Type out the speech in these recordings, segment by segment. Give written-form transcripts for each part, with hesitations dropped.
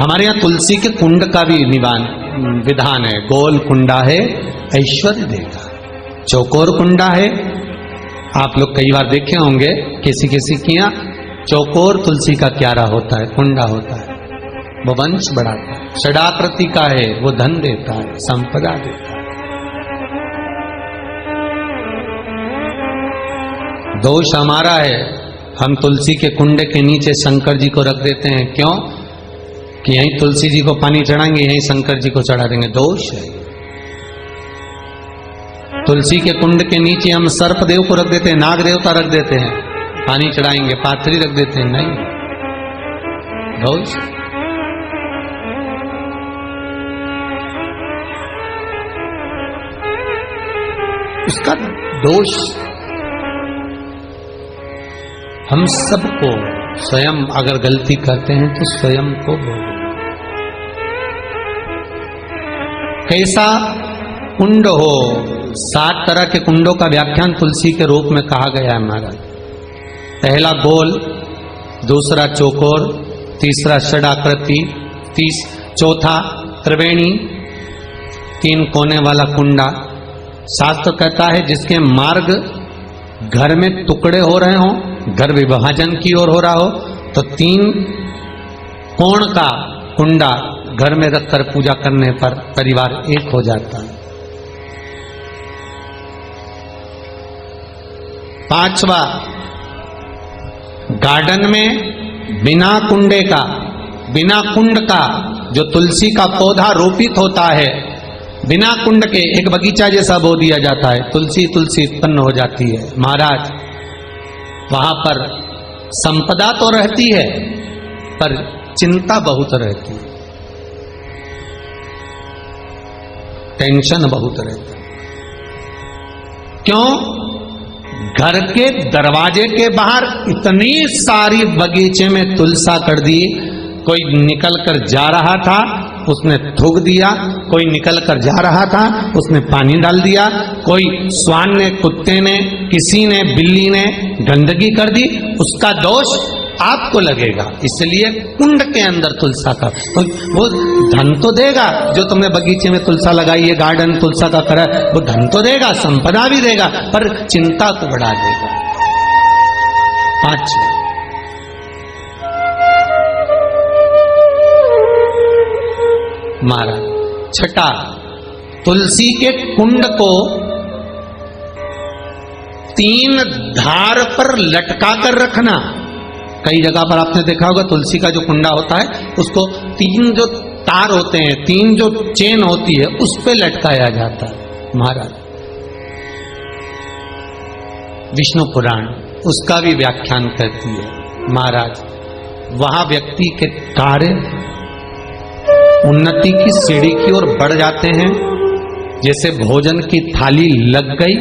हमारे यहाँ तुलसी के कुंड का भी विधान है। गोल कुंडा है ऐश्वर्य देगा, चौकोर कुंडा है। आप लोग कई बार देखे होंगे किसी किसी के यहाँ चौकोर तुलसी का क्यारा होता है, कुंडा होता है, वो वंश बढ़ाता है। षडाकृति का है, वो धन देता है, संपदा देता है। दोष हमारा है, हम तुलसी के कुंड के नीचे शंकर जी को रख देते हैं। क्यों? कि यहीं तुलसी जी को पानी चढ़ाएंगे, यहीं शंकर जी को चढ़ा देंगे। दोष है। तुलसी के कुंड के नीचे हम सर्प देव को रख देते हैं, नाग देवता रख देते हैं, पानी चढ़ाएंगे, पाथरी रख देते हैं। नहीं, दोष। उसका दोष हम सबको स्वयं अगर गलती करते हैं तो स्वयं को भोगना। कैसा कुंड हो, 7 तरह के कुंडों का व्याख्यान तुलसी के रूप में कहा गया है महाराज। पहला गोल, दूसरा चौकोर, तीसरा षडाकृति, चौथा त्रिवेणी, 3 कोने वाला कुंडा। शास्त्र कहता है जिसके मार्ग घर में टुकड़े हो रहे हो, घर विभाजन की ओर हो रहा हो, तो 3 कोण का कुंडा घर में रखकर पूजा करने पर परिवार एक हो जाता है। 5वां, गार्डन में बिना कुंडे का, बिना कुंड का जो तुलसी का पौधा रोपित होता है, बिना कुंड के एक बगीचा जैसा बो दिया जाता है, तुलसी तुलसी उत्पन्न हो जाती है। महाराज वहां पर संपदा तो रहती है पर चिंता बहुत रहती है, टेंशन बहुत रहता है। क्यों? घर के दरवाजे के बाहर इतनी सारी बगीचे में तुलसा कर दी। कोई निकल कर जा रहा था, उसने थूक दिया, कोई निकल कर जा रहा था, उसने पानी डाल दिया, कोई श्वान ने, कुत्ते ने, किसी ने, बिल्ली ने गंदगी कर दी, उसका दोष आपको लगेगा। इसलिए कुंड के अंदर तुलसा का, वो धन तो देगा, जो तुमने बगीचे में तुलसा लगाई है, गार्डन तुलसा का करा, वो धन तो देगा, संपदा भी देगा, पर चिंता को बढ़ा देगा। 5 महाराज। 6, तुलसी के कुंड को 3 धार पर लटका कर रखना। कई जगह पर आपने देखा होगा तुलसी का जो कुंडा होता है उसको 3 जो तार होते हैं, 3 जो चेन होती है, उस पे लटकाया जाता है। महाराज विष्णु पुराण उसका भी व्याख्यान करती है। महाराज वहां व्यक्ति के कार्य उन्नति की सीढ़ी की ओर बढ़ जाते हैं। जैसे भोजन की थाली लग गई,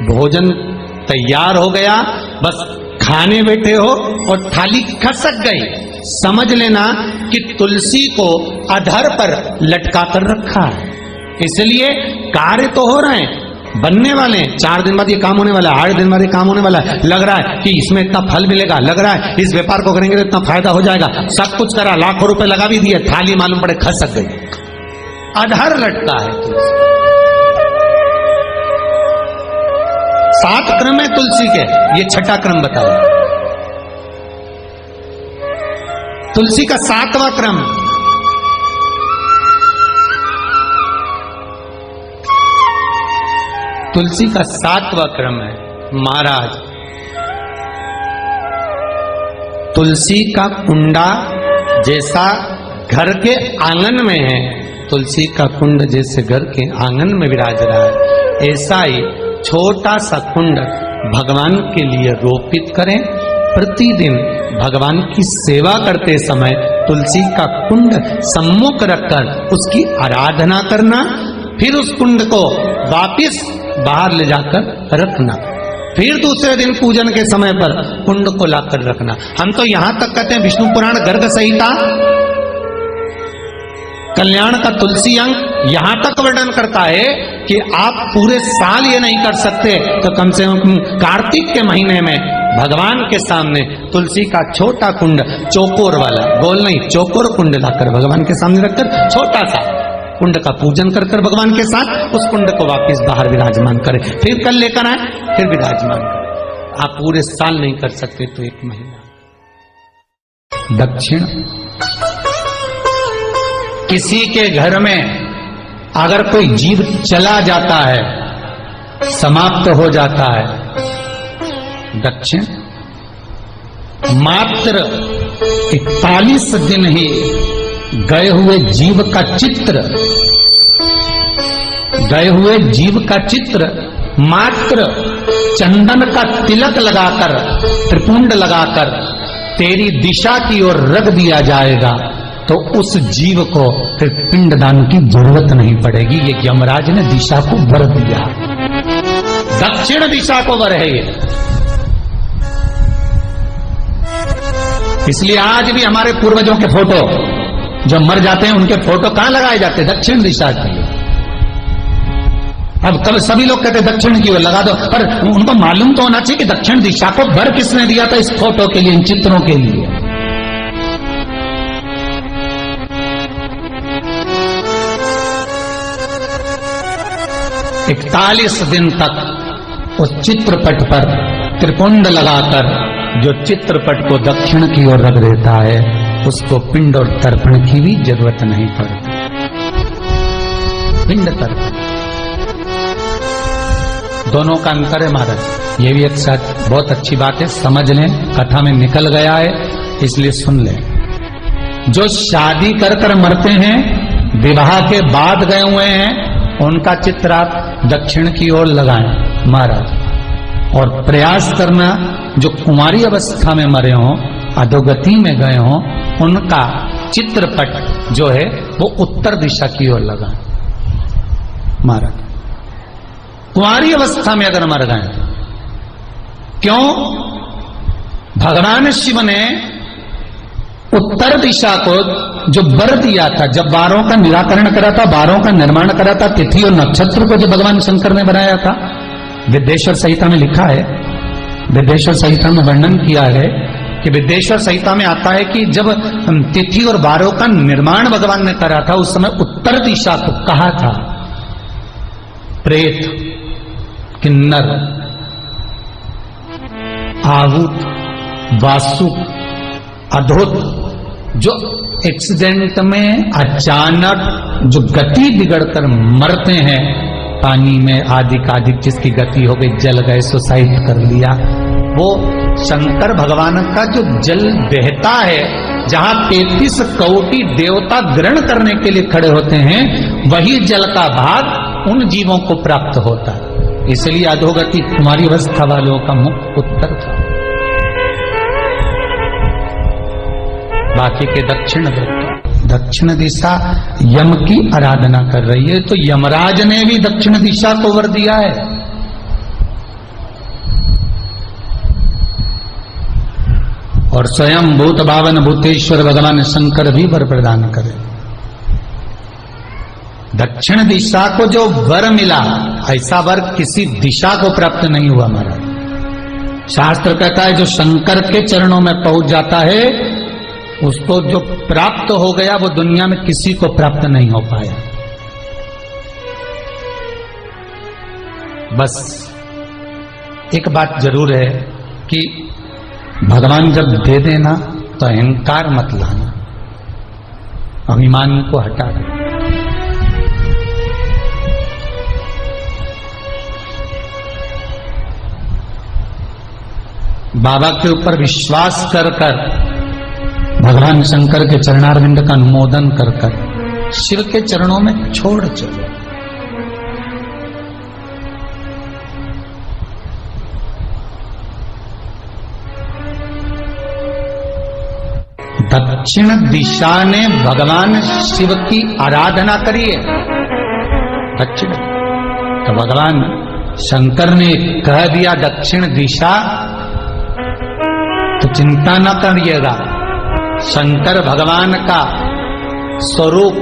भोजन तैयार हो गया, बस खाने बैठे हो और थाली खसक गई, समझ लेना कि तुलसी को अधर पर लटका कर रखा है। इसलिए कार्य तो हो रहे हैं, बनने वाले हैं, 4 दिन बाद ये काम होने वाला है, 8 दिन बाद ये काम होने वाला है, लग रहा है कि इसमें इतना फल मिलेगा, लग रहा है इस व्यापार को करेंगे तो इतना फायदा हो जाएगा, सब कुछ करा, लाखों रुपए लगा भी दिए, थाली मालूम पड़े खसक गई, अधर लटका है तुलसी। 7 क्रम है तुलसी के, ये 6ठा क्रम बताया। तुलसी का 7वां क्रम, तुलसी का 7वां क्रम है। महाराज तुलसी का कुंडा जैसा घर के आंगन में है, तुलसी का कुंड जैसे घर के आंगन में विराज रहा है, ऐसा ही छोटा सा कुंड भगवान के लिए रोपित करें। प्रतिदिन भगवान की सेवा करते समय तुलसी का कुंड सम्मुख रखकर उसकी आराधना करना, फिर उस कुंड को वापिस बाहर ले जाकर रखना, फिर दूसरे दिन पूजन के समय पर कुंड को लाकर रखना। हम तो यहां तक कहते हैं, विष्णु पुराण गर्ग संहिता कल्याण का तुलसी अंग यहां तक वर्णन करता है कि आप पूरे साल ये नहीं कर सकते तो कम से कम कार्तिक के महीने में भगवान के सामने तुलसी का छोटा कुंड, चौकोर वाला, गोल नहीं, चौकोर कुंड लाकर भगवान के सामने रखकर छोटा सा कुंड का पूजन कर कर भगवान के साथ उस कुंड को वापस बाहर विराजमान करें, फिर कल लेकर आए, फिर विराजमान करें। आप पूरे साल नहीं कर सकते तो एक महीना। दक्षिण, किसी के घर में अगर कोई जीव चला जाता है, समाप्त हो जाता है, दक्षिण मात्र 41 दिन ही गए हुए जीव का चित्र मात्र चंदन का तिलक लगाकर, त्रिपुंड लगाकर तेरी दिशा की ओर रख दिया जाएगा तो उस जीव को फिर पिंडदान की जरूरत नहीं पड़ेगी। ये यमराज ने दिशा को वर दिया, दक्षिण दिशा को वर है ये। इसलिए आज भी हमारे पूर्वजों के फोटो जो मर जाते हैं उनके फोटो कहां लगाए जाते हैं? दक्षिण दिशा की। अब कब सभी लोग कहते दक्षिण की ओर लगा दो, पर उनको मालूम तो होना चाहिए कि दक्षिण दिशा को वर किसने दिया था इस फोटो के लिए, इन चित्रों के लिए। एक 41 दिन तक उस चित्रपट पर त्रिपुंड लगाकर जो चित्रपट को दक्षिण की ओर रख देता है उसको पिंड और तर्पण की भी जरूरत नहीं पड़ती। पिंड तर्पण दोनों का अंतर है महाराज। ये भी एक साथ बहुत अच्छी बात है, समझ लें, कथा में निकल गया है इसलिए सुन लें। जो शादी कर कर मरते हैं, विवाह के बाद गए हुए हैं, उनका चित्र आप दक्षिण की ओर लगाएं महाराज। और प्रयास करना जो कुंवारी अवस्था में मरे हों, अधोगति में गए हों, उनका चित्रपट जो है वो उत्तर दिशा की ओर लगाएं महाराज। कुंवारी अवस्था में अगर मर गए, क्यों? भगवान शिव ने उत्तर दिशा को जो वर दिया था, जब बारों का निराकरण करा था, बारों का निर्माण करा था, तिथि और नक्षत्र को जब भगवान शंकर ने बनाया था, विद्येश्वर संहिता में लिखा है, विद्येश्वर संहिता में वर्णन किया है कि विद्येश्वर संहिता में आता है कि जब तिथि और बारों का निर्माण भगवान ने करा था उस समय उत्तर दिशा को कहा था प्रेत, किन्नर, आहूत, वासुक, अधोत, जो एक्सीडेंट में अचानक जो गति बिगड़कर मरते हैं, पानी में आधिक जिसकी गति हो गई, जल गए, सुसाइड कर लिया, वो शंकर भगवान का जो जल बहता है, जहां 33 कोटि देवता ग्रहण करने के लिए खड़े होते हैं, वही जल का भाग उन जीवों को प्राप्त होता है। इसलिए अधोगति कुमारी अवस्था वालों का मुख उत्तर था, बाकी के दक्षिण। दक्षिण दिशा यम की आराधना कर रही है, तो यमराज ने भी दक्षिण दिशा को वर दिया है। और स्वयं भूत भावन भूतेश्वर भगवान शंकर भी वर प्रदान करे। दक्षिण दिशा को जो वर मिला, ऐसा वर किसी दिशा को प्राप्त नहीं हुआ महाराज। शास्त्र कहता है जो शंकर के चरणों में पहुंच जाता है उसको जो प्राप्त हो गया वो दुनिया में किसी को प्राप्त नहीं हो पाया। बस एक बात जरूर है कि भगवान जब दे देना तो अहंकार मत लाना, अभिमान को हटा दे। बाबा के ऊपर विश्वास कर कर भगवान शंकर के चरणारविंद का अनुमोदन कर कर शिव के चरणों में छोड़ चलो। दक्षिण दिशा ने भगवान शिव की आराधना करी है। दक्षिण तो भगवान शंकर ने कह दिया दक्षिण दिशा, तो चिंता न करिएगा, शंकर भगवान का स्वरूप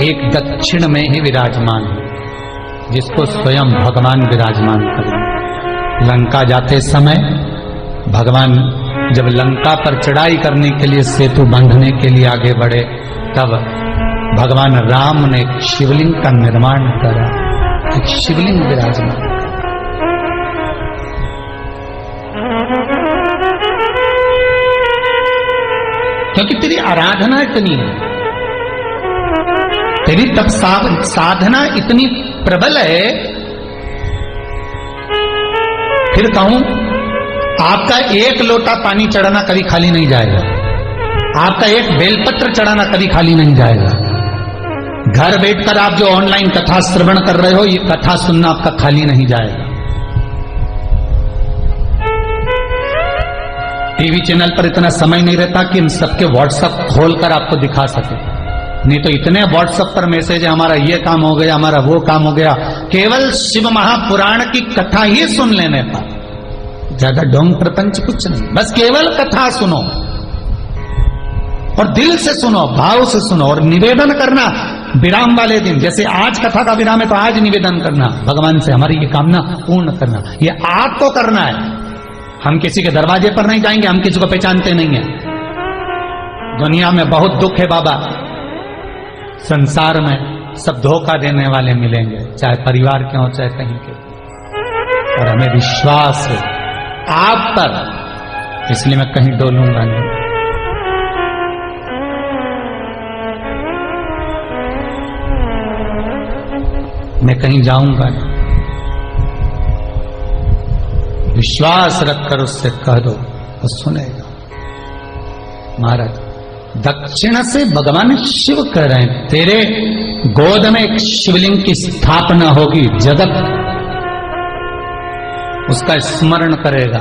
एक दक्षिण में ही विराजमान है, जिसको स्वयं भगवान विराजमान करें। लंका जाते समय भगवान जब लंका पर चढ़ाई करने के लिए सेतु बांधने के लिए आगे बढ़े, तब भगवान राम ने एक शिवलिंग का निर्माण करा, एक शिवलिंग विराजमान। क्योंकि तेरी आराधना इतनी है, तेरी तप साधना इतनी प्रबल है। फिर कहूं, आपका एक लोटा पानी चढ़ाना कभी खाली नहीं जाएगा, आपका एक बेलपत्र चढ़ाना कभी खाली नहीं जाएगा। घर बैठकर आप जो ऑनलाइन कथा श्रवण कर रहे हो, ये कथा सुनना आपका खाली नहीं जाएगा। टीवी चैनल पर इतना समय नहीं रहता कि इन सबके व्हाट्सएप खोलकर आपको दिखा सके, नहीं तो इतने व्हाट्सएप पर मैसेज है, हमारा ये काम हो गया, हमारा वो काम हो गया। केवल शिव महापुराण की कथा ही सुन लेने पर, ज्यादा ढोंग प्रपंच कुछ नहीं, बस केवल कथा सुनो और दिल से सुनो, भाव से सुनो, और निवेदन करना विराम वाले दिन, जैसे आज कथा का विराम है तो आज निवेदन करना भगवान से, हमारी ये कामना पूर्ण करना, ये आपको करना है। हम किसी के दरवाजे पर नहीं जाएंगे, हम किसी को पहचानते नहीं है। दुनिया में बहुत दुख है बाबा, संसार में सब धोखा देने वाले मिलेंगे, चाहे परिवार के हो चाहे कहीं के, और हमें विश्वास है आप पर, इसलिए मैं कहीं डोलूंगा नहीं। मैं कहीं जाऊंगा नहीं, विश्वास रखकर उससे कह दो, वो सुनेगा। महाराज दक्षिण से भगवान शिव कह रहे हैं, तेरे गोद में एक शिवलिंग की स्थापना होगी, जगत उसका स्मरण करेगा।